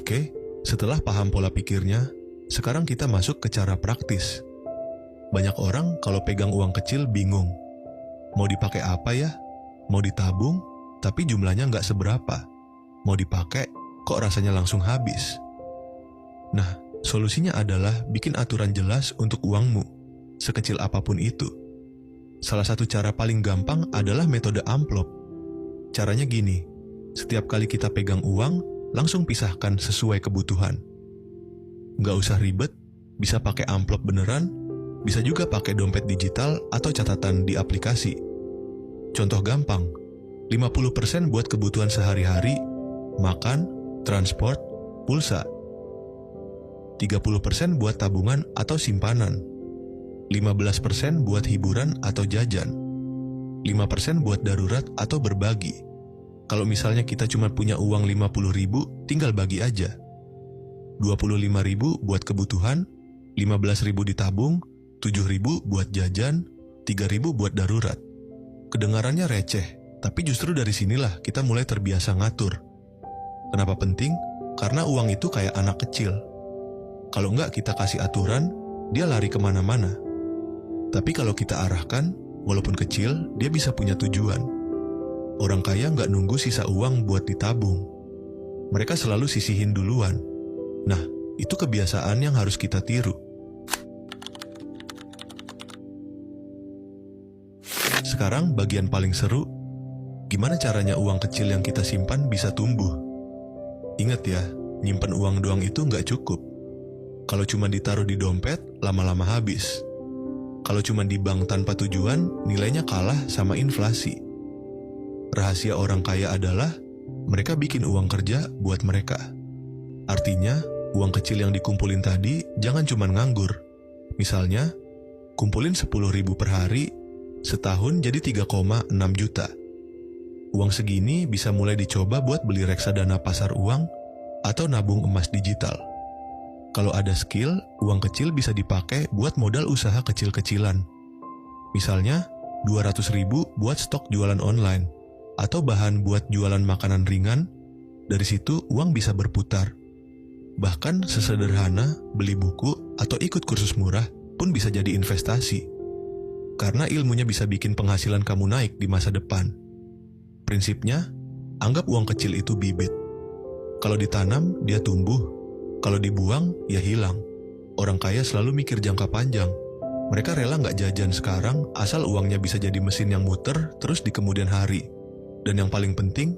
Oke, setelah paham pola pikirnya, sekarang kita masuk ke cara praktis. Banyak orang kalau pegang uang kecil bingung. Mau dipakai apa ya? Mau ditabung, tapi jumlahnya nggak seberapa. Mau dipakai, kok rasanya langsung habis? Nah, solusinya adalah bikin aturan jelas untuk uangmu, sekecil apapun itu. Salah satu cara paling gampang adalah metode amplop. Caranya gini, setiap kali kita pegang uang, langsung pisahkan sesuai kebutuhan. Nggak usah ribet, bisa pakai amplop beneran, bisa juga pakai dompet digital atau catatan di aplikasi. Contoh gampang, 50% buat kebutuhan sehari-hari, makan, transport, pulsa. 30% buat tabungan atau simpanan. 15% buat hiburan atau jajan. 5% buat darurat atau berbagi. Kalau misalnya kita cuma punya uang 50.000, tinggal bagi aja. 25.000 buat kebutuhan, 15.000 ditabung, 7.000 buat jajan, 3.000 buat darurat. Kedengarannya receh, tapi justru dari sinilah kita mulai terbiasa ngatur. Kenapa penting? Karena uang itu kayak anak kecil. Kalau nggak kita kasih aturan, dia lari kemana-mana. Tapi kalau kita arahkan, walaupun kecil, dia bisa punya tujuan. Orang kaya nggak nunggu sisa uang buat ditabung. Mereka selalu sisihin duluan. Nah, itu kebiasaan yang harus kita tiru. Sekarang bagian paling seru, gimana caranya uang kecil yang kita simpan bisa tumbuh? Ingat ya, nyimpen uang doang itu nggak cukup. Kalau cuma ditaruh di dompet, lama-lama habis. Kalau cuma di bank tanpa tujuan, nilainya kalah sama inflasi. Rahasia orang kaya adalah mereka bikin uang kerja buat mereka. Artinya, uang kecil yang dikumpulin tadi jangan cuma nganggur. Misalnya, kumpulin 10.000 per hari, setahun jadi 3,6 juta. Uang segini bisa mulai dicoba buat beli reksadana pasar uang atau nabung emas digital. Kalau ada skill, uang kecil bisa dipakai buat modal usaha kecil-kecilan. Misalnya, 200.000 buat stok jualan online, atau bahan buat jualan makanan ringan. Dari situ, uang bisa berputar. Bahkan sesederhana beli buku atau ikut kursus murah pun bisa jadi investasi. Karena ilmunya bisa bikin penghasilan kamu naik di masa depan. Prinsipnya, anggap uang kecil itu bibit. Kalau ditanam, dia tumbuh. Kalau dibuang, ya hilang. Orang kaya selalu mikir jangka panjang. Mereka rela nggak jajan sekarang asal uangnya bisa jadi mesin yang muter terus di kemudian hari. Dan yang paling penting,